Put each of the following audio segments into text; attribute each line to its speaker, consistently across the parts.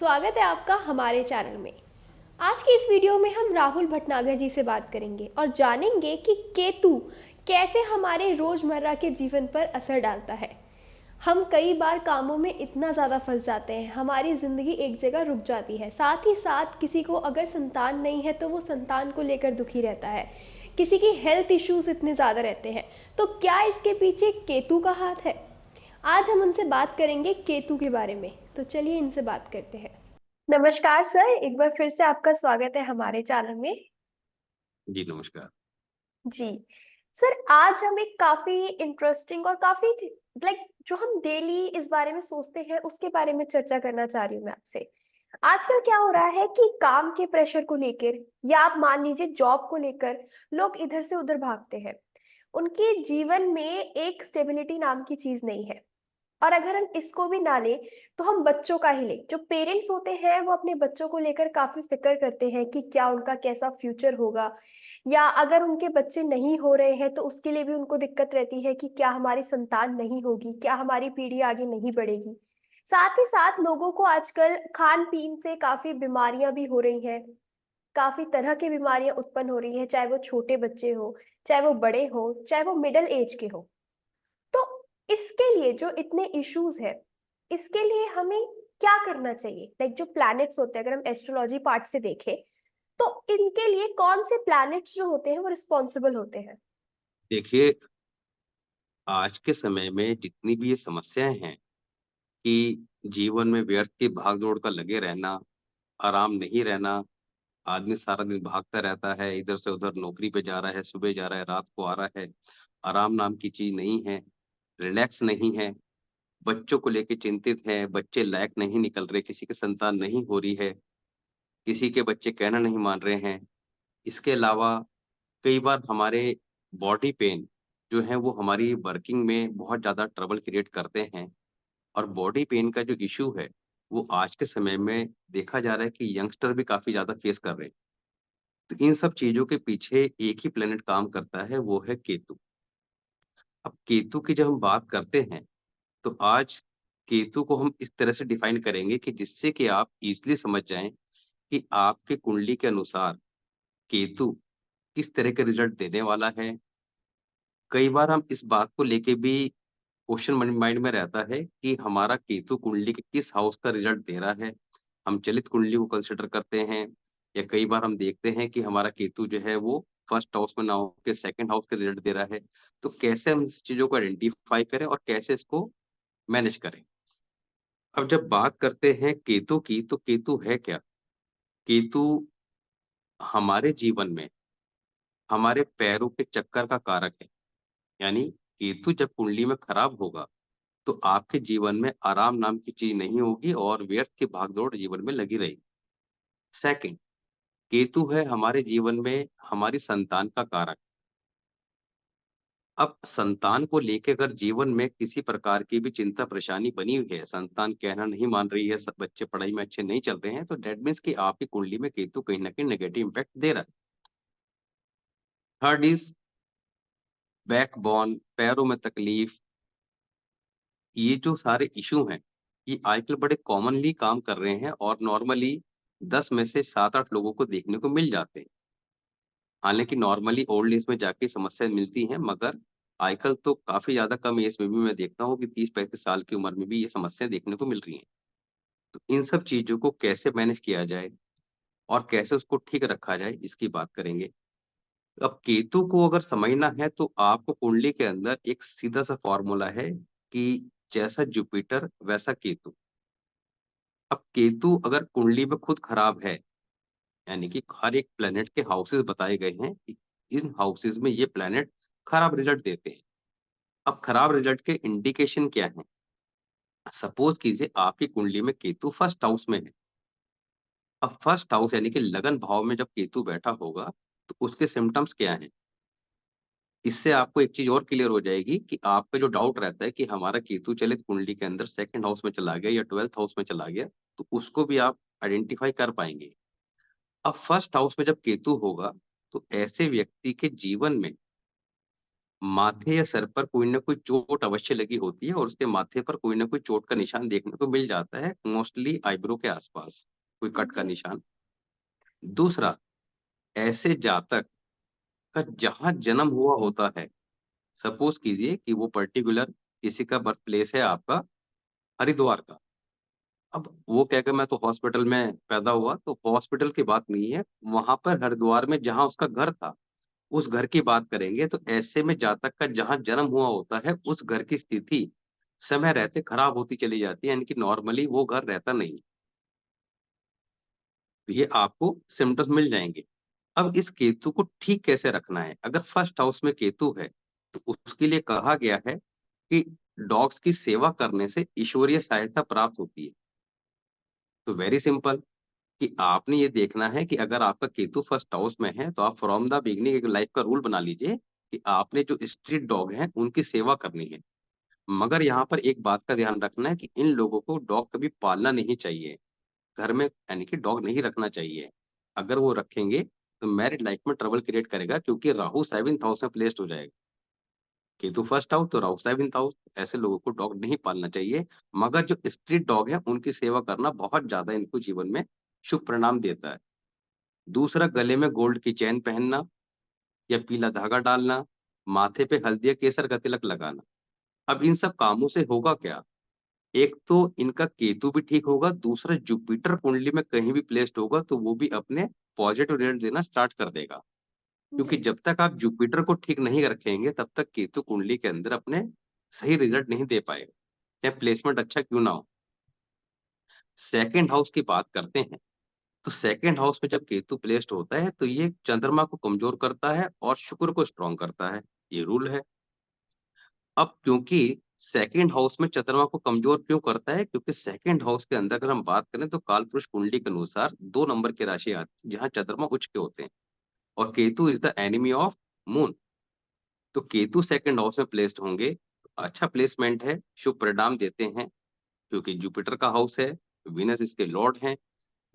Speaker 1: स्वागत है आपका हमारे चैनल में। आज की इस वीडियो में हम राहुल भटनागर जी से बात करेंगे और जानेंगे कि केतु कैसे हमारे रोज़मर्रा के जीवन पर असर डालता है। हम कई बार कामों में इतना ज़्यादा फंस जाते हैं, हमारी ज़िंदगी एक जगह रुक जाती है। साथ ही साथ किसी को अगर संतान नहीं है तो वो संतान को लेकर दुखी रहता है, किसी की हेल्थ इश्यूज इतने ज़्यादा रहते हैं। तो क्या इसके पीछे केतु का हाथ है? आज हम उनसे बात करेंगे केतु के बारे में। तो चलिए इनसे बात करते हैं। नमस्कार सर, एक बार फिर से आपका स्वागत है हमारे चैनल में।
Speaker 2: जी, नमस्कार।
Speaker 1: जी सर, आज हम एक काफी इंटरेस्टिंग और काफी जो हम डेली इस बारे में सोचते हैं उसके बारे में चर्चा करना चाह रही हूँ मैं आपसे। आजकल क्या हो रहा है कि काम के प्रेशर को लेकर या आप मान लीजिए जॉब को लेकर लोग इधर से उधर भागते हैं। उनके जीवन में एक स्टेबिलिटी नाम की चीज नहीं है। और अगर हम इसको भी ना लें तो हम बच्चों का ही लें। जो पेरेंट्स होते हैं वो अपने बच्चों को लेकर काफी फिक्र करते हैं कि क्या उनका कैसा फ्यूचर होगा, या अगर उनके बच्चे नहीं हो रहे हैं तो उसके लिए भी उनको दिक्कत रहती है कि क्या हमारी संतान नहीं होगी, क्या हमारी पीढ़ी आगे नहीं बढ़ेगी। साथ ही साथ लोगों को आजकल खान पीन से काफी बीमारियां भी हो रही हैं। काफी तरह की बीमारियां उत्पन्न हो रही है, चाहे वो छोटे बच्चे हो, चाहे वो बड़े हो, चाहे वो मिडिल एज के हो। तो इसके लिए जो इतने इश्यूज है, इसके लिए हमें क्या करना चाहिए? जो प्लैनेट्स होते हैं, अगर हम एस्ट्रोलॉजी पार्ट से देखें तो इनके लिए कौन से प्लैनेट्स जो होते हैं वो रिस्पॉन्सिबल होते हैं?
Speaker 2: देखिए, आज के समय में जितनी भी ये समस्याएँ हैं कि जीवन में व्यर्थ की भाग-दौड़ का लगे रहना, आराम नहीं रहना, आदमी सारा दिन भागता रहता है, इधर से उधर नौकरी पे जा रहा है, सुबह जा रहा है, रात को आ रहा है, आराम नाम की चीज़ नहीं है, रिलैक्स नहीं है, बच्चों को लेके चिंतित है, बच्चे लायक नहीं निकल रहे, किसी की संतान नहीं हो रही है, किसी के बच्चे कहना नहीं मान रहे हैं। इसके अलावा कई बार हमारे बॉडी पेन जो है वो हमारी वर्किंग में बहुत ज़्यादा ट्रबल क्रिएट करते हैं और बॉडी पेन का जो इश्यू है, वो आज के समय में देखा जा रहा है कि यंगस्टर भी काफ़ी ज़्यादा फेस कर रहे हैं। तो इन सब चीज़ों के पीछे एक ही प्लैनेट काम करता है, वो है केतु। अब केतु की जब हम बात करते हैं, तो आज केतु को हम इस तरह से डिफाइन करेंगे कि जिससे कि आप ईज़िली समझ जाएँ कि आपके कुंडली के अनुसार केतु किस तरह के रिज़ल्ट देने वाला है। कई बार हम इस बात को लेके भी क्वेश्चन मन माइंड में रहता है कि हमारा केतु कुंडली के किस हाउस का रिजल्ट दे रहा है। हम चलित कुंडली को कंसिडर करते हैं या कई बार हम देखते हैं कि हमारा केतु जो है वो फर्स्ट हाउस में ना होके सेकंड हाउस का रिजल्ट दे रहा है। तो कैसे हम इस चीज़ों को आइडेंटिफाई करें और कैसे इसको मैनेज करें? अब जब बात करते हैं केतु की, तो केतु है क्या? केतु हमारे जीवन में हमारे पैरों के चक्कर का कारक है। यानी केतु जब कुंडली में खराब होगा तो आपके जीवन में आराम नाम की चीज़ नहीं होगी और व्यर्थ की भागदौड़ जीवन में लगी रहेगी। सेकंड, केतु है हमारे जीवन में हमारी संतान का कारक। अब संतान को लेके अगर जीवन में किसी प्रकार की भी चिंता परेशानी बनी हुई है, संतान कहना नहीं मान रही है, सब बच्चे पढ़ाई में अच्छे नहीं चल रहे हैं, तो दैट मीन्स कि आपकी कुंडली में केतु कहीं न कहीं नेगेटिव इम्पैक्ट दे रहा है। थर्ड इज़ बैकबोन, पैरों में तकलीफ, ये जो सारे इश्यू हैं, ये आजकल बड़े कॉमनली काम कर रहे हैं और नॉर्मली 10 में से 7-8 लोगों को देखने को मिल जाते हैं। हालाँकि नॉर्मली ओल्ड एज में जाके समस्याएँ मिलती हैं, मगर आजकल तो काफ़ी ज़्यादा कम एज में भी मैं देखता हूँ कि 30-35 साल की उम्र में भी ये समस्याएँ देखने को मिल रही हैं। तो इन सब चीज़ों को कैसे मैनेज किया जाए और कैसे उसको ठीक रखा जाए, इसकी बात करेंगे। अब केतु को अगर समझना है तो आपको कुंडली के अंदर एक सीधा-सा फ़ॉर्मूला है कि जैसा जुपिटर वैसा केतु। अब केतु अगर कुंडली में खुद खराब है, यानी कि हर एक प्लैनेट के हाउसेस बताए गए हैं कि इन हाउसेस में ये प्लैनेट खराब रिजल्ट देते हैं। अब खराब रिजल्ट के इंडिकेशन क्या हैं? सपोज़ कीजिए आपकी कुंडली में केतु फर्स्ट हाउस में है। अब फर्स्ट हाउस यानी कि लगन भाव में जब केतु बैठा होगा, तो उसके सिम्पटम्स क्या हैं? इससे आपको एक चीज़ और क्लियर हो जाएगी कि आपका जो डाउट रहता है कि हमारा केतु चलित कुंडली के अंदर सेकंड हाउस में चला गया या 12th हाउस में चला गया, तो उसको भी आप आइडेंटिफ़ाई कर पाएँगे। अब फर्स्ट हाउस में जब केतु होगा, तो ऐसे व्यक्ति के जीवन में माथे या सर पर कोई ना कोई चोट अवश्य लगी होती है और उसके माथे पर कोई ना कोई चोट का निशान देखने को मिल जाता है, मोस्टली आईब्रो के आसपास कोई कट का
Speaker 1: जी।
Speaker 2: निशान। दूसरा, ऐसे जातक का जहाँ जन्म हुआ होता है, सपोज कीजिए कि वो पर्टिकुलर किसी का बर्थ प्लेस है आपका हरिद्वार का। अब वो कहेगा मैं तो हॉस्पिटल में पैदा हुआ, तो हॉस्पिटल की बात नहीं है, वहाँ पर हरिद्वार में जहाँ उसका घर था, उस घर की बात करेंगे। तो ऐसे में जातक का जहाँ जन्म हुआ होता है, उस घर की स्थिति समय रहते खराब होती चली जाती है, यानी कि नॉर्मली वो घर रहता नहीं। तो ये आपको सिम्पटम्स मिल जाएँगे। अब इस केतु को ठीक कैसे रखना है? अगर फर्स्ट हाउस में केतु है, तो उसके लिए कहा गया है कि डॉग्स की सेवा करने से ईश्वरीय सहायता प्राप्त होती है। तो वेरी सिंपल कि आपने ये देखना है कि अगर आपका केतु फर्स्ट हाउस में है, तो आप फ्रॉम द बिगिनिंग एक लाइफ का रूल बना लीजिए कि आपने जो स्ट्रीट डॉग हैं, उनकी सेवा करनी है। मगर यहाँ पर एक बात का ध्यान रखना है कि इन लोगों को डॉग कभी पालना नहीं चाहिए। घर में यानी कि डॉग नहीं रखना चाहिए। अगर वो रखेंगे, तो मैरिड लाइफ में ट्रबल क्रिएट करेगा, क्योंकि राहु 7th हाउस में प्लेस्ड हो जाएगा। केतु फर्स्ट हाउस तो राहु 7th हाउस, ऐसे लोगों को डॉग नहीं पालना चाहिए। मगर जो स्ट्रीट डॉग है, उनकी सेवा करना बहुत ज़्यादा इनको जीवन में शुभ परिणाम देता है। दूसरा, गले में गोल्ड की चेन पहनना या पीला धागा डालना, माथे पे हल्दी या केसर का तिलक लगाना। अब इन सब कामों से होगा क्या? एक तो इनका केतु भी ठीक होगा, दूसरा जुपिटर कुंडली में कहीं भी प्लेस्ड होगा, तो वो भी अपने पॉजिटिव रिजल्ट देना स्टार्ट कर देगा। क्योंकि
Speaker 1: जी।
Speaker 2: जब तक आप जुपिटर को ठीक नहीं रखेंगे, तब तक केतु कुंडली के अंदर अपने सही रिजल्ट नहीं दे पाएगा, चाहे प्लेसमेंट अच्छा क्यों ना हो। सेकंड हाउस की बात करते हैं, तो सेकंड हाउस में जब केतु प्लेस्ड होता है, तो ये चंद्रमा को कमजोर करता है और शुक्र को स्ट्रॉन्ग करता है। ये रूल है। अब क्योंकि सेकंड हाउस में चंद्रमा को कमजोर क्यों करता है? क्योंकि सेकंड हाउस के अंदर अगर हम बात करें, तो कालपुरुष कुंडली के अनुसार 2 नंबर की राशि आती है, जहाँ चंद्रमा उच्च के होते हैं और Ketu is the enemy of moon. तो केतु सेकंड हाउस में प्लेस्ड होंगे, तो अच्छा प्लेसमेंट है, शुभ परिणाम देते हैं, क्योंकि जुपिटर का हाउस है, वीनस इसके लॉर्ड हैं।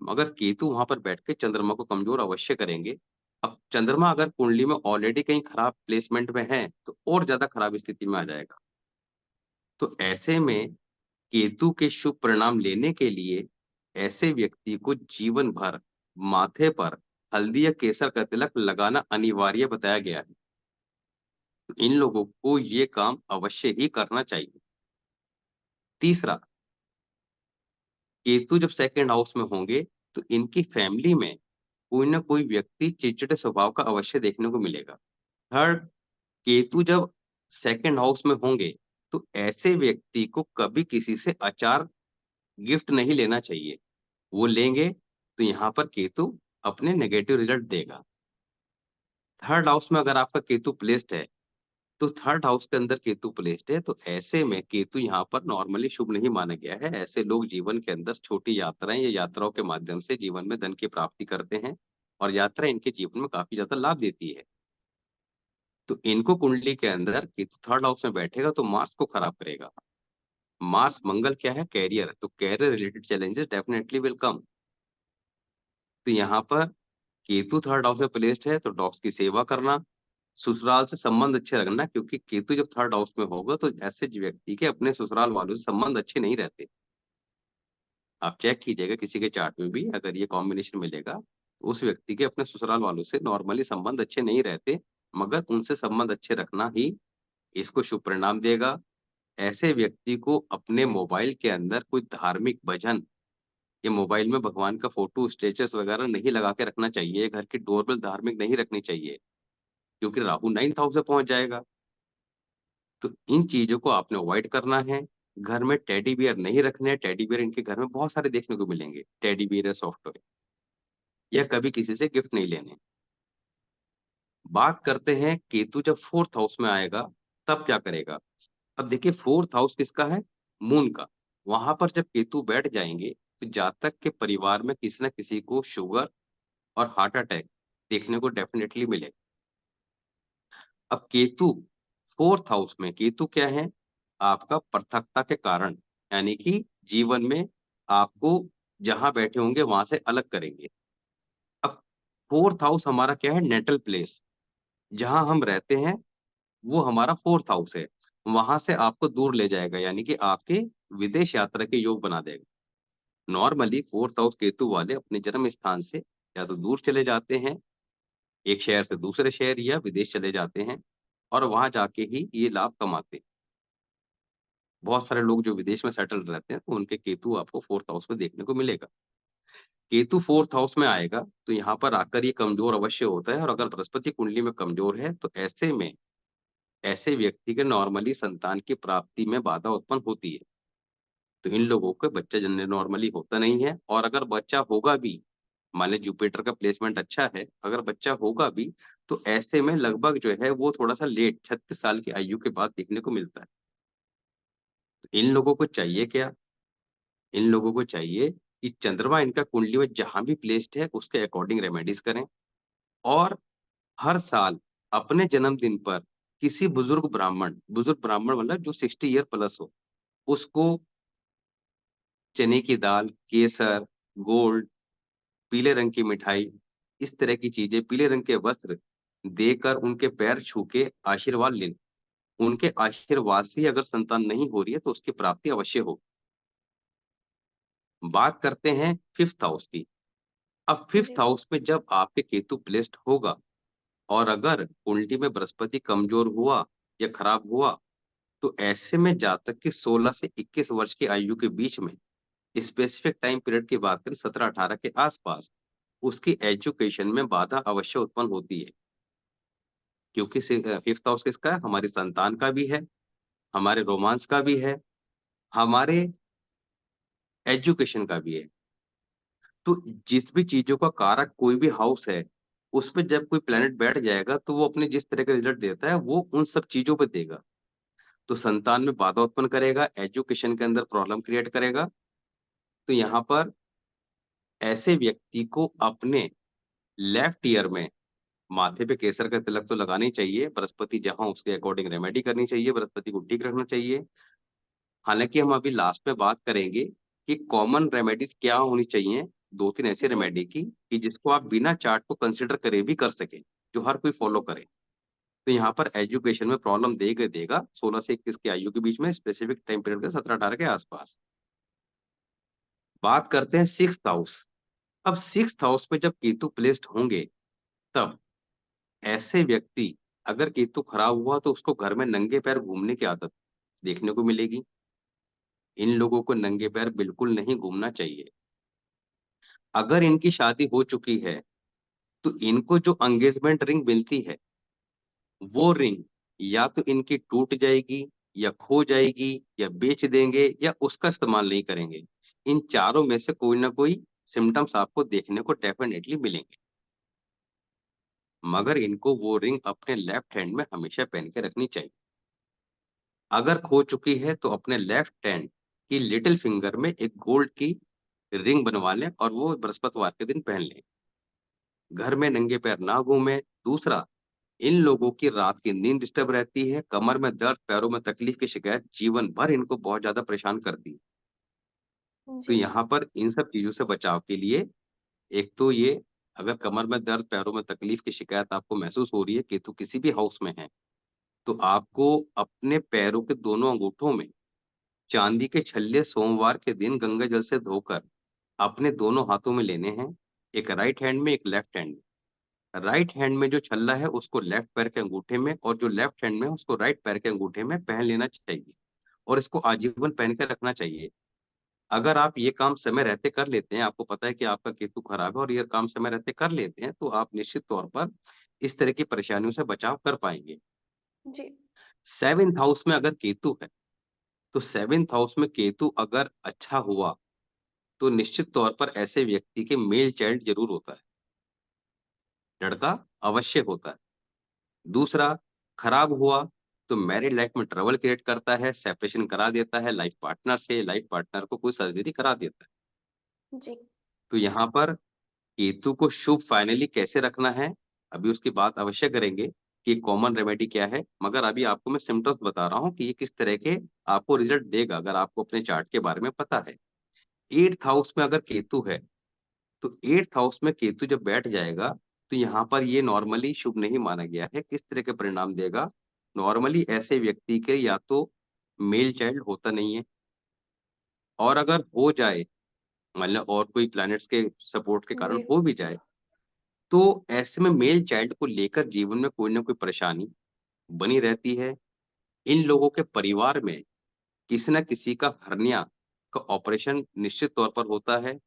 Speaker 2: मगर केतु वहाँ पर बैठ के चंद्रमा को कमज़ोर अवश्य करेंगे। अब चंद्रमा अगर कुंडली में ऑलरेडी कहीं खराब प्लेसमेंट में है, तो और ज़्यादा खराब स्थिति में आ जाएगा। तो ऐसे में केतु के शुभ परिणाम लेने के लिए ऐसे व्यक्ति को जीवन भर माथे पर हल्दी या केसर का तिलक लगाना अनिवार्य बताया गया है। तो इन लोगों को ये काम अवश्य ही करना चाहिए। तीसरा, केतु जब सेकंड हाउस में होंगे, तो इनकी फैमिली में कोई ना कोई व्यक्ति चिड़चिड़े स्वभाव का अवश्य देखने को मिलेगा। थर्ड, केतु जब सेकंड हाउस में होंगे, तो ऐसे व्यक्ति को कभी किसी से अचार गिफ्ट नहीं लेना चाहिए। वो लेंगे, तो यहाँ पर केतु अपने नेगेटिव रिजल्ट देगा। थर्ड हाउस में अगर आपका केतु प्लेस्ड है, तो थर्ड हाउस के अंदर केतु प्लेस्ड है, तो ऐसे में केतु यहाँ पर नॉर्मली शुभ नहीं माना गया है। ऐसे लोग जीवन के अंदर छोटी यात्राएँ या यात्राओं के माध्यम से जीवन में धन की प्राप्ति करते हैं और यात्रा इनके जीवन में काफ़ी ज़्यादा लाभ देती है। तो इनको कुंडली के अंदर केतु थर्ड हाउस में बैठेगा, तो मार्स को खराब करेगा। मार्स मंगल क्या है? कैरियर, तो career related challenges definitely will come. तो यहाँ पर केतु थर्ड हाउस में प्लेस्ड है, तो डॉग्स की सेवा करना, ससुराल से संबंध अच्छे रखना, क्योंकि केतु जब थर्ड हाउस में होगा, तो ऐसे व्यक्ति के अपने ससुराल वालों से संबंध अच्छे नहीं रहते। आप चेक कीजिएगा किसी के चार्ट में भी अगर ये कॉम्बिनेशन मिलेगा, तो उस व्यक्ति के अपने ससुराल वालों से नॉर्मली संबंध अच्छे नहीं रहते, मगर उनसे संबंध अच्छे रखना ही इसको शुभ परिणाम देगा। ऐसे व्यक्ति को अपने मोबाइल के अंदर कोई धार्मिक भजन या मोबाइल में भगवान का फ़ोटो, स्टेटस वगैरह नहीं लगा के रखना चाहिए। घर की डोरबेल धार्मिक नहीं रखनी चाहिए, क्योंकि राहु 9th हाउस में पहुँच जाएगा। तो इन चीज़ों को आपने अवॉइड करना है। घर में टेडी बियर नहीं रखने हैं, टेडी बियर इनके घर में बहुत सारे देखने को मिलेंगे। टेडी बियर या सॉफ्ट टॉय, या कभी किसी से गिफ्ट नहीं लेने। बात करते हैं केतु जब 4th हाउस में आएगा, तब क्या करेगा? अब देखिए 4th हाउस किसका है? मून का। वहाँ पर जब केतु बैठ जाएँगे, तो जातक के परिवार में किसी न किसी को शुगर और हार्ट अटैक देखने को डेफ़िनेटली मिलेगा। अब केतु 4th हाउस में, केतु क्या है? आपका पृथकता के कारण, यानी कि जीवन में आपको जहाँ बैठे होंगे वहाँ से अलग करेंगे। अब 4th हाउस हमारा क्या है? नेटल प्लेस, जहाँ हम रहते हैं, वो हमारा 4th हाउस है। वहाँ से आपको दूर ले जाएगा, यानी कि आपके विदेश यात्रा के योग बना देगा। नॉर्मली 4th हाउस केतु वाले अपने जन्म स्थान से या तो दूर चले जाते हैं, एक शहर से दूसरे शहर या विदेश चले जाते हैं और वहाँ जाके ही ये लाभ कमाते हैं। बहुत सारे लोग जो विदेश में सेटल रहते हैं, तो उनके केतु आपको 4th हाउस में देखने को मिलेगा। केतु 4th हाउस में आएगा, तो यहाँ पर आकर ये कमज़ोर अवश्य होता है और अगर बृहस्पति कुंडली में कमज़ोर है, तो ऐसे में ऐसे व्यक्ति के नॉर्मली संतान की प्राप्ति में बाधा उत्पन्न होती है। तो इन लोगों को बच्चा जनरली नॉर्मली होता नहीं है और अगर बच्चा होगा भी, मान लें जुपिटर का प्लेसमेंट अच्छा है, अगर बच्चा होगा भी, तो ऐसे में लगभग जो है वो थोड़ा-सा लेट 36 साल की आयु के बाद देखने को मिलता है। तो इन लोगों को चाहिए क्या? इन लोगों को चाहिए कि चंद्रमा इनका कुंडली में जहाँ भी प्लेस्ड है, उसके अकॉर्डिंग रेमेडीज़ करें और हर साल अपने जन्मदिन पर किसी बुजुर्ग ब्राह्मण मतलब जो 60 ईयर प्लस हो, उसको चने की दाल, केसर, गोल्ड, पीले रंग की मिठाई, इस तरह की चीज़ें, पीले रंग के वस्त्र देकर उनके पैर छू के आशीर्वाद लें। उनके आशीर्वाद से ही अगर संतान नहीं हो रही है, तो उसकी प्राप्ति अवश्य हो। बात करते हैं 5th हाउस की। अब 5th
Speaker 1: जी।
Speaker 2: हाउस में जब आपके केतु प्लेस्ड होगा और अगर कुंडली में बृहस्पति कमज़ोर हुआ या खराब हुआ, तो ऐसे में जातक की 16 से 21 वर्ष की आयु के बीच में स्पेसिफिक टाइम पीरियड की बात करें 17-18 के आसपास, उसकी एजुकेशन में बाधा अवश्य उत्पन्न होती है। क्योंकि 5th हाउस किसका है? हमारी संतान का भी है, हमारे रोमांस का भी है, हमारे एजुकेशन का भी है। तो जिस भी चीज़ों का कारक कोई भी हाउस है, उसपे जब कोई प्लैनेट बैठ जाएगा, तो वो अपने जिस तरह का रिज़ल्ट देता है, वो उन सब चीज़ों पे देगा। तो संतान में बाधा उत्पन्न करेगा, एजुकेशन के अंदर प्रॉब्लम क्रिएट करेगा। तो यहाँ पर ऐसे व्यक्ति को अपने लेफ्ट ईयर में माथे पे केसर का तिलक तो लगाना ही चाहिए, बृहस्पति जहाँ उसके अकॉर्डिंग रेमेडी करनी चाहिए, बृहस्पति को ठीक रखना चाहिए। हालाँकि हम अभी लास्ट में बात करेंगे कि कॉमन रेमेडीज़ क्या होनी चाहिए, 2-3 ऐसी
Speaker 1: जी।
Speaker 2: रेमेडी की कि जिसको आप बिना चार्ट को कंसीडर करे भी कर सकें, जो हर कोई फॉलो
Speaker 1: जी।
Speaker 2: करे। तो यहाँ पर एजुकेशन में प्रॉब्लम देगा ही देगा, 16 से 21 की आयु के बीच में स्पेसिफिक टाइम पीरियड का 17-18 के आसपास। बात करते हैं 6th हाउस। अब 6th हाउस में जब केतु प्लेस्ड होंगे, तब ऐसे व्यक्ति अगर केतु खराब हुआ तो उसको घर में नंगे पैर घूमने की आदत देखने को मिलेगी। इन लोगों को नंगे पैर बिल्कुल नहीं घूमना चाहिए। अगर इनकी शादी हो चुकी है, तो इनको जो एंगेजमेंट रिंग मिलती है, वो रिंग या तो इनकी टूट जाएगी या खो जाएगी या बेच देंगे या उसका इस्तेमाल नहीं करेंगे। इन चारों में से कोई ना कोई सिम्पटम्स आपको देखने को डेफिनिटली मिलेंगे। मगर इनको वो रिंग अपने लेफ्ट हैंड में हमेशा पहन के रखनी चाहिए। अगर खो चुकी है तो अपने लेफ्ट हैंड की लिटिल फिंगर में एक गोल्ड की रिंग बनवा लें और वो बृहस्पतिवार के दिन पहन लें। घर में नंगे पैर ना घूमें। दूसरा, इन लोगों की रात की नींद डिस्टर्ब रहती है, कमर में दर्द, पैरों में तकलीफ की शिकायत जीवन भर इनको बहुत ज़्यादा परेशान करती है। तो
Speaker 1: जी।
Speaker 2: यहाँ पर इन सब चीज़ों से बचाव के लिए एक तो ये, अगर कमर में दर्द, पैरों में तकलीफ की शिकायत आपको महसूस हो रही है, केतु किसी भी हाउस में है, तो आपको अपने पैरों के दोनों अंगूठों में चांदी के छल्ले सोमवार के दिन गंगा जल से धोकर अपने दोनों हाथों में लेने हैं, एक राइट हैंड में, एक लेफ्ट हैंड में। राइट हैंड में जो छल्ला है उसको लेफ्ट पैर के अंगूठे में और जो लेफ्ट हैंड में है उसको राइट पैर के अंगूठे में पहन लेना चाहिए और इसको आजीवन पहन के रखना चाहिए। अगर आप ये काम समय रहते कर लेते हैं, आपको पता है कि आपका केतु खराब है और ये काम समय रहते कर लेते हैं, तो आप निश्चित तौर पर इस तरह की परेशानियों से बचाव कर पाएँगे।
Speaker 1: जी।
Speaker 2: 7th हाउस में अगर केतु है, तो 7th हाउस में केतु अगर अच्छा हुआ, तो निश्चित तौर पर ऐसे व्यक्ति के मेल चाइल्ड ज़रूर होता है, लड़का अवश्य होता है। दूसरा, खराब हुआ तो मैरिड लाइफ में ट्रबल क्रिएट करता है, सेपरेशन करा देता है लाइफ पार्टनर से, लाइफ पार्टनर को कोई सर्जरी करा देता है।
Speaker 1: जी।
Speaker 2: तो यहाँ पर केतु को शुभ फाइनली कैसे रखना है, अभी उसकी बात अवश्य करेंगे कि कॉमन रेमेडी क्या है, मगर अभी आपको मैं सिम्पटम्स बता रहा हूँ कि ये किस तरह के आपको रिज़ल्ट देगा अगर आपको अपने चार्ट के बारे में पता है। 8th हाउस में अगर केतु है, तो 8th हाउस में केतु जब बैठ जाएगा, तो यहाँ पर ये नॉर्मली शुभ नहीं माना गया है। किस तरह के परिणाम देगा? नॉर्मली ऐसे व्यक्ति के या तो मेल चाइल्ड होता नहीं है, और अगर हो जाए, मतलब और कोई प्लैनेट्स के सपोर्ट के कारण
Speaker 1: जी
Speaker 2: हो भी जाए, तो ऐसे में मेल चाइल्ड को लेकर जीवन में कोई ना कोई परेशानी बनी रहती है। इन लोगों के परिवार में किसी न किसी का हर्निया का ऑपरेशन निश्चित तौर पर होता है।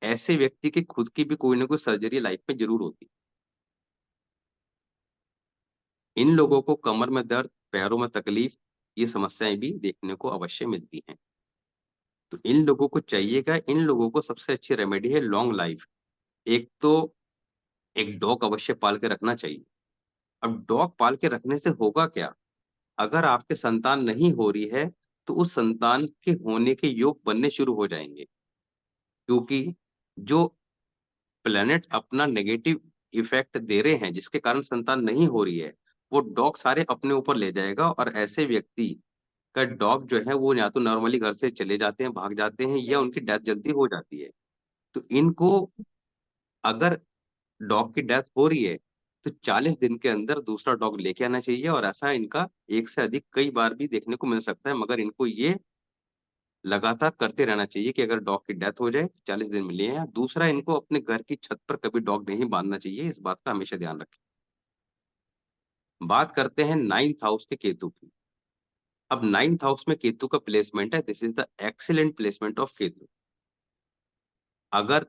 Speaker 2: ऐसे व्यक्ति की खुद की भी कोई ना कोई सर्जरी लाइफ में ज़रूर होती है। इन लोगों को कमर में दर्द, पैरों में तकलीफ, ये समस्याएँ भी देखने को अवश्य मिलती हैं। तो इन लोगों को चाहिएगा, इन लोगों को सबसे अच्छी रेमेडी है लॉन्ग लाइफ। एक तो एक डॉग अवश्य पाल के रखना चाहिए। अब डॉग पाल के रखने से होगा क्या? अगर आपके संतान नहीं हो रही है, तो उस संतान के होने के योग बनने शुरू हो जाएँगे। क्योंकि जो प्लैनेट अपना नेगेटिव इफ़ेक्ट दे रहे हैं, जिसके कारण संतान नहीं हो रही है, वो डॉग सारे अपने ऊपर ले जाएगा, और ऐसे व्यक्ति का डॉग जो है वो या तो नॉर्मली घर से चले जाते हैं, भाग जाते हैं,
Speaker 1: जी
Speaker 2: या उनकी डेथ जल्दी हो जाती है। तो इनको अगर डॉग की डेथ हो रही है, तो 40 दिन के अंदर दूसरा डॉग लेके आना चाहिए, और ऐसा इनका एक से अधिक कई बार भी देखने को मिल सकता है, मगर इनको ये लगातार करते रहना चाहिए कि अगर डॉग की डेथ हो जाए, 40 दिन में ले आएँ। दूसरा, इनको अपने घर की छत पर कभी डॉग नहीं बाँधना चाहिए, इस बात का हमेशा ध्यान रखें। बात करते हैं 9th हाउस के केतु की। अब 9th हाउस में केतु का प्लेसमेंट है, this is the excellent placement of Ketu. अगर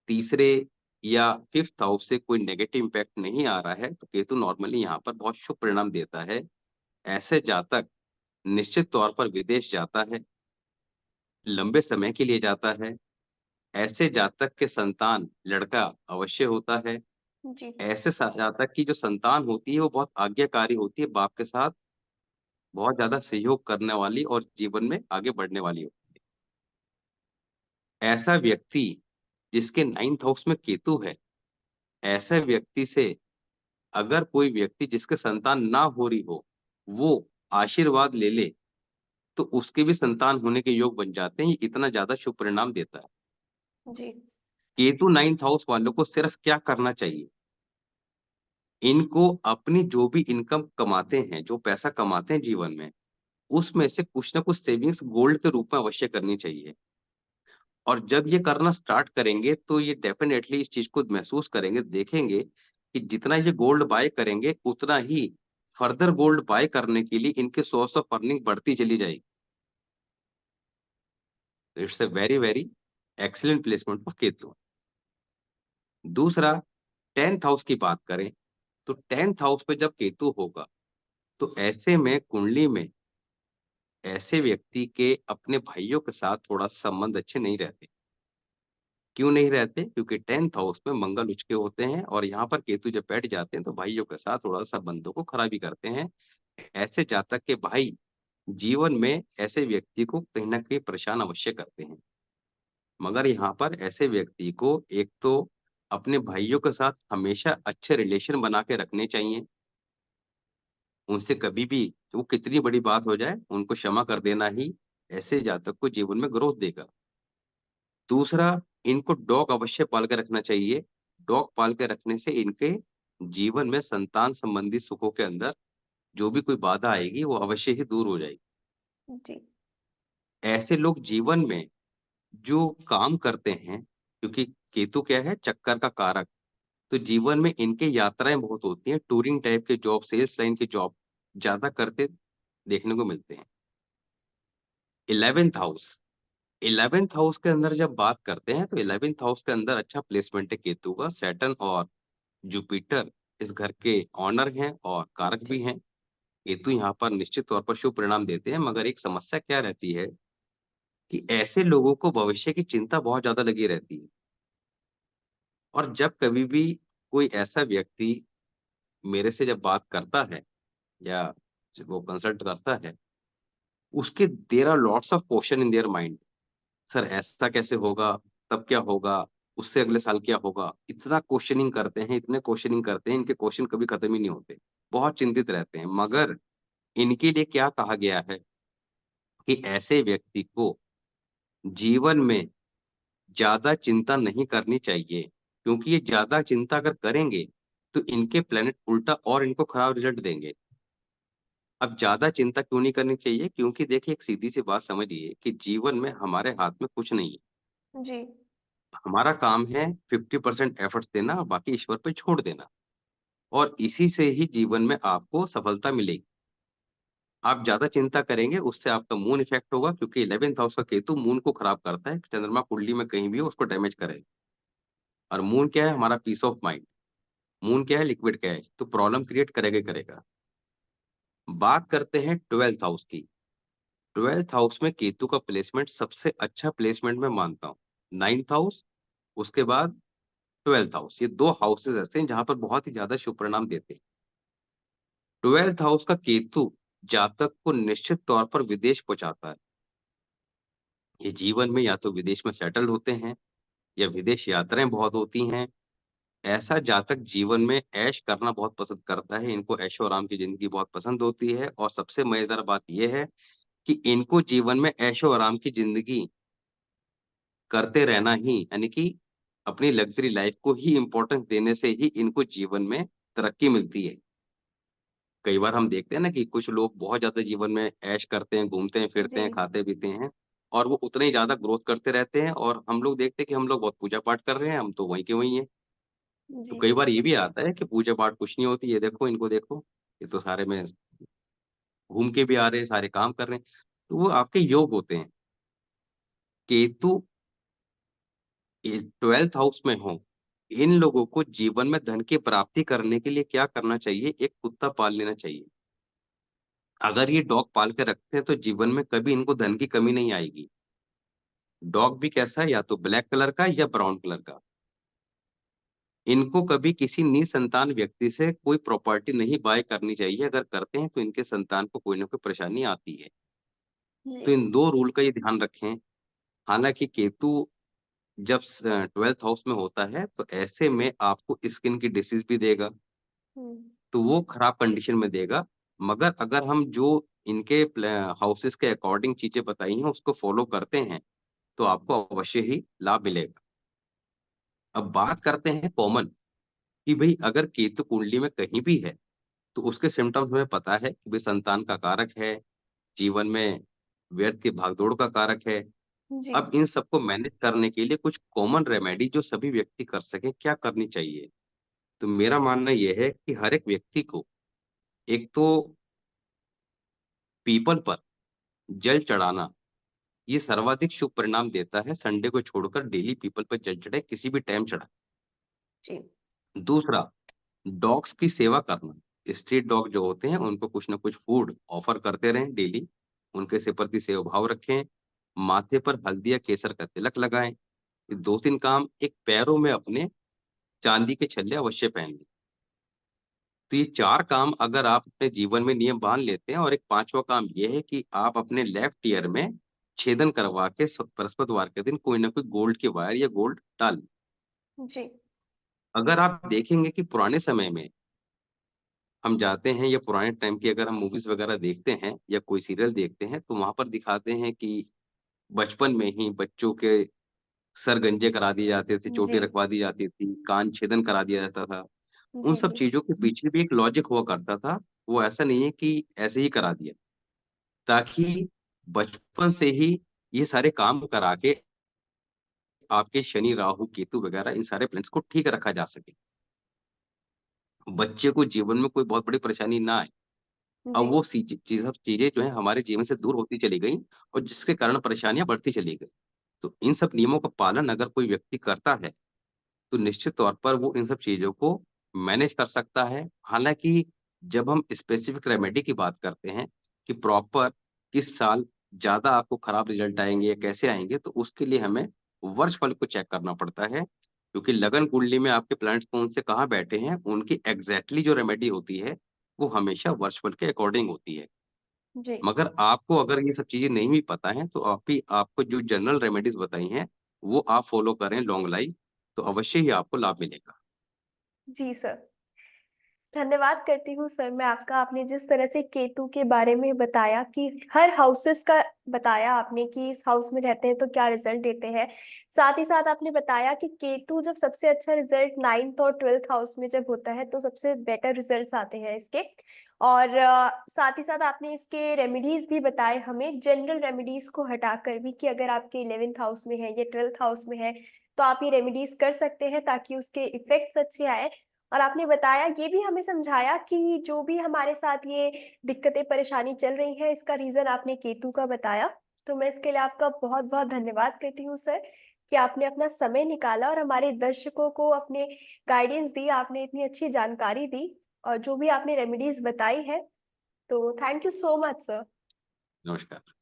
Speaker 2: तीसरे या 5th हाउस से कोई नेगेटिव इम्पैक्ट नहीं आ रहा है, तो केतु नॉर्मली यहाँ पर बहुत शुभ परिणाम देता है। ऐसे जातक निश्चित तौर पर विदेश जाता है, लंबे समय के लिए जाता है। ऐसे जातक के संतान लड़का अवश्य होता है।
Speaker 1: जी
Speaker 2: ऐसे जातक की जो संतान होती है, वो बहुत आज्ञाकारी होती है, बाप के साथ बहुत ज़्यादा सहयोग करने वाली और जीवन में आगे बढ़ने वाली होती है। ऐसा व्यक्ति जिसके 9th हाउस में केतु है, ऐसे व्यक्ति से अगर कोई व्यक्ति जिसके संतान ना हो रही हो, वो आशीर्वाद ले ले, तो उसके भी संतान होने के योग बन जाते हैं। ये इतना ज़्यादा शुभ परिणाम देता है।
Speaker 1: जी
Speaker 2: केतु 9th हाउस वालों को सिर्फ क्या करना चाहिए? इनको अपनी जो भी इनकम कमाते हैं, जो पैसा कमाते हैं जीवन में, उसमें से कुछ न कुछ सेविंग्स गोल्ड के रूप में अवश्य करनी चाहिए। और जब ये करना स्टार्ट करेंगे, तो ये डेफ़िनेटली इस चीज़ को महसूस करेंगे, देखेंगे कि जितना ये गोल्ड बाय करेंगे, उतना ही फर्दर गोल्ड बाय करने के लिए इनके सोर्स ऑफ अर्निंग बढ़ती चली जाएगी। It's a very, very excellent placement of Ketu. दूसरा, 10th हाउस की बात करें, तो 10th हाउस पे जब केतु होगा, तो ऐसे में कुंडली में ऐसे व्यक्ति के अपने भाइयों के साथ थोड़ा संबंध अच्छे नहीं रहते। क्यों नहीं रहते? क्योंकि 10th हाउस में मंगल उच के होते हैं, और यहाँ पर केतु जब बैठ जाते हैं, तो भाइयों के साथ थोड़ा-सा संबंधों को खराबी करते हैं। ऐसे जातक के भाई जीवन में ऐसे व्यक्ति को कहीं न कहीं परेशान अवश्य करते हैं। मगर यहाँ पर ऐसे व्यक्ति को एक तो अपने भाइयों के साथ हमेशा अच्छे रिलेशन बना के रखने चाहिए। उनसे कभी भी वो कितनी बड़ी बात हो जाए, उनको क्षमा कर देना ही ऐसे जातक को जीवन में ग्रोथ देगा। दूसरा, इनको डॉग अवश्य पाल के रखना चाहिए। डॉग पाल के रखने से इनके जीवन में संतान संबंधी सुखों के अंदर जो भी कोई बाधा आएगी, वो अवश्य ही दूर हो जाएगी।
Speaker 1: जी
Speaker 2: ऐसे लोग जीवन में जो काम करते हैं, क्योंकि केतु क्या है? चक्कर का कारक। तो जीवन में इनके यात्राएँ बहुत होती हैं, टूरिंग टाइप के जॉब, सेल्स लाइन के जॉब ज़्यादा करते देखने को मिलते हैं। 11th हाउस 11th हाउस के अंदर जब बात करते हैं, तो 11th हाउस के अंदर अच्छा प्लेसमेंट है केतु का। सैटर्न और जुपिटर इस घर के ऑनर हैं और कारक
Speaker 1: जी
Speaker 2: भी हैं। केतु यहाँ पर निश्चित तौर पर शुभ परिणाम देते हैं, मगर एक समस्या क्या रहती है कि ऐसे लोगों को भविष्य की चिंता बहुत ज़्यादा लगी रहती है। और जब कभी भी कोई ऐसा व्यक्ति मेरे से जब बात करता है, या जब वो कंसल्ट करता है, उसके there are lots of question in their mind. Sir ऐसा कैसे होगा? तब क्या होगा? उससे अगले साल क्या होगा? इतना क्वेश्चनिंग करते हैं, इतने क्वेश्चनिंग करते हैं, इनके क्वेश्चन कभी खत्म ही नहीं होते। बहुत चिंतित रहते हैं, मगर इनके लिए क्या कहा गया है कि ऐसे व्यक्ति को जीवन में ज़्यादा चिंता नहीं करनी चाहिए, क्योंकि ये ज़्यादा चिंता अगर करेंगे, तो इनके प्लैनेट उल्टा और इनको खराब रिज़ल्ट देंगे। अब ज़्यादा चिंता क्यों नहीं करनी चाहिए? क्योंकि देखिए एक सीधी-सी बात समझिए कि जीवन में हमारे हाथ में कुछ नहीं है।
Speaker 1: जी।
Speaker 2: हमारा काम है 50% एफर्ट्स देना और बाकी ईश्वर पे छोड़ देना और इसी से ही जीवन में आपको सफलता मिलेगी। आप ज़्यादा चिंता करेंगे उससे आपका मून इफ़ेक्ट होगा क्योंकि 11th हाउस का केतु मून को खराब करता है। चंद्रमा कुंडली में कहीं भी हो उसको डैमेज करेगा और मून क्या है? हमारा पीस ऑफ माइंड। मून क्या है? लिक्विड कैश, तो प्रॉब्लम क्रिएट करेगा ही करेगा। बात करते हैं 12th हाउस की। 12th हाउस में केतु का प्लेसमेंट सबसे अच्छा प्लेसमेंट मैं मानता हूँ। 9th हाउस, उसके बाद 12th हाउस, ये 2 हाउसेस ऐसे हैं जहाँ पर बहुत ही ज़्यादा शुभ परिणाम देते हैं। 12th हाउस का केतु जातक को निश्चित तौर पर विदेश पहुँचाता है। ये जीवन में या तो विदेश में सेटल होते हैं या विदेश यात्राएँ बहुत होती हैं। ऐसा जातक जीवन में ऐश करना बहुत पसंद करता है, इनको ऐशो-आराम की ज़िंदगी बहुत पसंद होती है और सबसे मज़ेदार बात ये है कि इनको जीवन में ऐशो-आराम की ज़िंदगी करते रहना ही यानी कि अपनी लग्ज़री लाइफ़ को ही इम्पोर्टेंस देने से ही इनको जीवन में तरक्की मिलती है। कई बार हम देखते हैं ना कि कुछ लोग बहुत ज़्यादा जीवन में ऐश करते हैं, घूमते हैं, फिरते
Speaker 1: जी।
Speaker 2: हैं, खाते-पीते हैं और वो उतने ही ज़्यादा ग्रोथ करते रहते हैं और हम लोग देखते हैं कि हम लोग बहुत पूजा-पाठ कर रहे हैं, हम तो वहीं के वहीं हैं। तो
Speaker 1: जी।
Speaker 2: कई बार ये भी आता है कि पूजा-पाठ कुछ नहीं होती, ये देखो, इनको देखो, ये तो सारे में घूम के भी आ रहे हैं, सारे काम कर रहे हैं। तो वो आपके योग होते हैं। केतु ये 12th हाउस में हो, इन लोगों को जीवन में धन की प्राप्ति करने के लिए क्या करना चाहिए? एक कुत्ता पाल लेना चाहिए। अगर ये डॉग पाल के रखते हैं तो जीवन में कभी इनको धन की कमी नहीं आएगी। डॉग भी कैसा है या तो ब्लैक कलर का या ब्राउन कलर का। इनको कभी किसी निसंतान व्यक्ति से कोई प्रॉपर्टी नहीं बाय करनी चाहिए, अगर करते हैं तो इनके संतान को कोई न कोई परेशानी आती है।
Speaker 1: जी।
Speaker 2: तो इन 2 रूल का ये ध्यान रखें। हालाँकि केतु जब 12th हाउस में होता है तो ऐसे में आपको स्किन की डिसीज़ भी देगा,
Speaker 1: हुँ।
Speaker 2: तो वो खराब कंडीशन में देगा। मगर अगर हम जो इनके हाउसेस के अकॉर्डिंग चीज़ें बताई हैं उसको फ़ॉलो करते हैं, तो आपको अवश्य ही लाभ मिलेगा। अब बात करते हैं कॉमन कि भई अगर केतु कुंडली में कहीं भी है, तो उसके सिम्पटम्स हमें पता है कि भई संतान का कारक है, जीवन में व्यर्थ की भागदौड़ का कारक है।
Speaker 1: जी।
Speaker 2: अब इन सबको मैनेज करने के लिए कुछ कॉमन रेमेडी जो सभी व्यक्ति कर सकें, क्या करनी चाहिए? तो मेरा मानना ये है कि हर एक व्यक्ति को एक तो पीपल पर जल चढ़ाना, ये सर्वाधिक शुभ परिणाम देता है। संडे को छोड़कर डेली पीपल पर जल चढ़ाएँ, किसी भी टाइम चढ़ाएँ।
Speaker 1: जी।
Speaker 2: दूसरा, डॉग्स की सेवा करना। स्ट्रीट डॉग जो होते हैं, उनको कुछ न कुछ फूड ऑफर करते रहें डेली। उनके से प्रति सेवा भाव रखें। माथे पर हल्दी या केसर का तिलक लगाएँ। ये 2-3 काम एक पैरों में अपने चांदी के छल्ले अवश्य पहन लें। तो ये 4 काम अगर आप अपने जीवन में नियम बाँध लेते हैं और एक 5वाँ काम ये है कि आप अपने लेफ्ट ईयर में छेदन करवा के बृहस्पतिवार के दिन कोई न कोई गोल्ड की वायर या गोल्ड डाल लें।
Speaker 1: जी।
Speaker 2: अगर आप देखेंगे कि पुराने समय में हम जाते हैं या पुराने टाइम की अगर हम मूवीज़ वगैरह देखते हैं या कोई सीरियल देखते हैं, तो वहाँ पर दिखाते हैं कि बचपन में ही बच्चों के सर गंजे करा दिए जाते थे,
Speaker 1: जी।
Speaker 2: चोटी रखवा दी जाती थी, कान छेदन करा दिया जाता था। उन
Speaker 1: जी।
Speaker 2: सब
Speaker 1: जी।
Speaker 2: चीज़ों के पीछे भी एक लॉजिक हुआ करता था। वो ऐसा नहीं है कि ऐसे ही करा दिया, ताकि बचपन से ही ये सारे काम करा के आपके शनि, राहु, केतु वगैरह इन सारे प्लैनेट्स को ठीक रखा जा सके। बच्चे को जीवन में कोई बहुत बड़ी परेशानी ना आए। अब
Speaker 1: जी।
Speaker 2: वो सी चीज़ सब चीज़ें जो हैं हमारे जीवन से दूर होती चली गई और जिसके कारण परेशानियाँ बढ़ती चली गई। तो इन सब नियमों का पालन अगर कोई व्यक्ति करता है, तो निश्चित तौर पर वो इन सब चीज़ों को मैनेज कर सकता है। हालाँकि जब हम स्पेसिफिक रेमेडी की बात करते हैं कि प्रॉपर किस साल ज़्यादा आपको खराब रिज़ल्ट आएँगे या कैसे आएँगे, तो उसके लिए हमें वर्षफल को चेक करना पड़ता है। क्योंकि लगन कुंडली में आपके प्लैनेट्स कौन से कहाँ बैठे हैं, उनकी एग्ज़ैक्टली जो रेमेडी होती है, वो हमेशा वर्षफल के अकॉर्डिंग होती है।
Speaker 1: जी।
Speaker 2: मगर आपको अगर ये सब चीज़ें नहीं भी पता हैं, तो आपको जो जनरल रेमेडीज़ बताई हैं, वो आप फ़ॉलो करें लॉन्ग लाइफ़, तो अवश्य ही आपको लाभ मिलेगा।
Speaker 1: जी सर। धन्यवाद करती हूँ सर मैं आपका, आपने जिस तरह से केतु के बारे में बताया कि हर हाउसेस का बताया आपने कि इस हाउस में रहते हैं तो क्या रिजल्ट देते हैं। साथ ही साथ आपने बताया कि केतु जब सबसे अच्छा रिजल्ट 9th और 12th हाउस में जब होता है तो सबसे बेटर रिजल्ट्स आते हैं इसके। और साथ ही साथ आपने इसके रेमेडीज भी बताए हमें, जनरल रेमेडीज को हटाकर भी, कि अगर आपके 11th हाउस में है या 12th हाउस में है तो आप ये रेमेडीज कर सकते हैं ताकि उसके इफेक्ट्स अच्छे आए। और आपने बताया, ये भी हमें समझाया कि जो भी हमारे साथ ये दिक्कतें परेशानी चल रही है इसका रीजन आपने केतु का बताया। तो मैं इसके लिए आपका बहुत बहुत धन्यवाद करती हूँ सर, कि आपने अपना समय निकाला और हमारे दर्शकों को अपने गाइडेंस दी, आपने इतनी अच्छी जानकारी दी और जो भी आपने रेमेडीज बताई है। तो thank you so much sir.
Speaker 2: नमस्कार।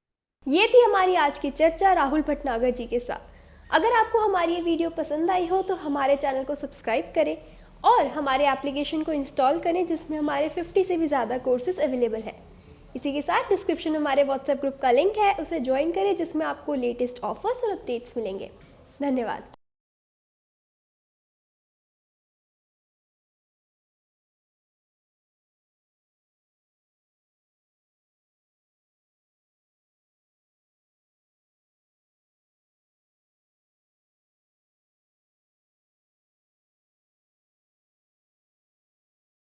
Speaker 1: ये थी हमारी आज की चर्चा राहुल भटनागर जी के साथ। अगर आपको हमारी ये वीडियो पसंद आई हो तो हमारे चैनल को सब्सक्राइब करें और हमारे एप्लीकेशन को इंस्टॉल करें, जिसमें हमारे 50 से भी ज़्यादा कोर्सेज अवेलेबल है। इसी के साथ डिस्क्रिप्शन में हमारे व्हाट्सएप ग्रुप का लिंक है, उसे ज्वाइन करें जिसमें आपको लेटेस्ट ऑफर्स और अपडेट्स मिलेंगे। धन्यवाद।